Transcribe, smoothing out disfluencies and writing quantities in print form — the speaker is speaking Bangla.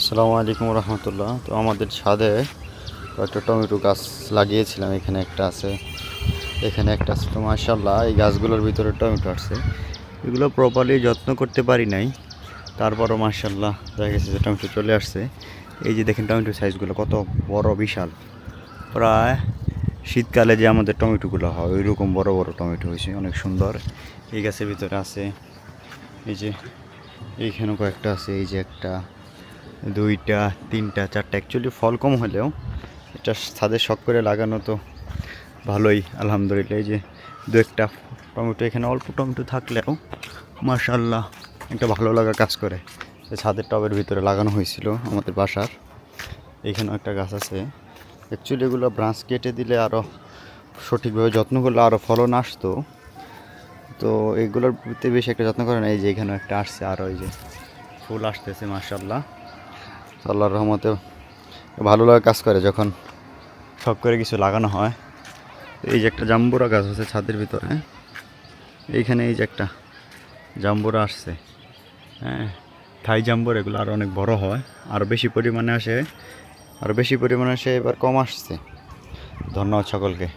আসসালামু আলাইকুম রহমতুল্লাহ। তো আমাদের ছাদে কয়েকটা টমেটো গাছ লাগিয়েছিলাম। এখানে একটা আছে, এখানে একটা আছে। তো মাশাআল্লাহ এই গাছগুলোর ভিতরে টমেটো আসছে। এগুলো প্রপারলি যত্ন করতে পারি নাই, তারপরও মাশাআল্লাহ দেখা গেছে যে টমেটো চলে আসছে। এই যে দেখেন টমেটোর সাইজগুলো কত বড়, বিশাল। প্রায় শীতকালে যে আমাদের টমেটোগুলো হয় ওই রকম বড় বড় টমেটো হয়েছে, অনেক সুন্দর। এই গাছের ভিতরে আছে, এই যে এইখানেও কয়েকটা আছে, এই যে একটা, দুইটা, তিনটা, চারটা। অ্যাকচুয়ালি ফল কম হলেও এটা ছাদে শখ করে লাগানো তো ভালোই, আলহামদুলিল্লাহ। এই যে দু একটা টমেটো, এখানে অল্প টমেটো থাকলেও মাশাআল্লাহ একটা ভালো লাগা কাজ করে। ছাদের টবের ভিতরে লাগানো হয়েছিল আমাদের বাসার। এইখানেও একটা গাছ আছে। অ্যাকচুয়ালি এগুলো ব্রাঞ্চ কেটে দিলে আরও সঠিকভাবে যত্ন করলে আরও ফলন আসতো, তো এগুলোর প্রতি বেশি একটা যত্ন করে না। এই যে এখানেও একটা আসছে, আরও এই যে ফুল আসতেছে মাশাআল্লাহ। আল্লাহর রহমতে ভালো লাগা কাজ করে যখন শখ করে কিছু লাগানো হয়। এই যে একটা জাম্বুরা গাছ আছে ছাদের ভিতরে, এইখানে এই যে একটা জাম্বুরা আসছে। হ্যাঁ, থাই জাম্বুর, এগুলো আরও অনেক বড় হয়, আরও বেশি পরিমাণে আসে, এবার কম আসছে। ধন্যবাদ সকলকে।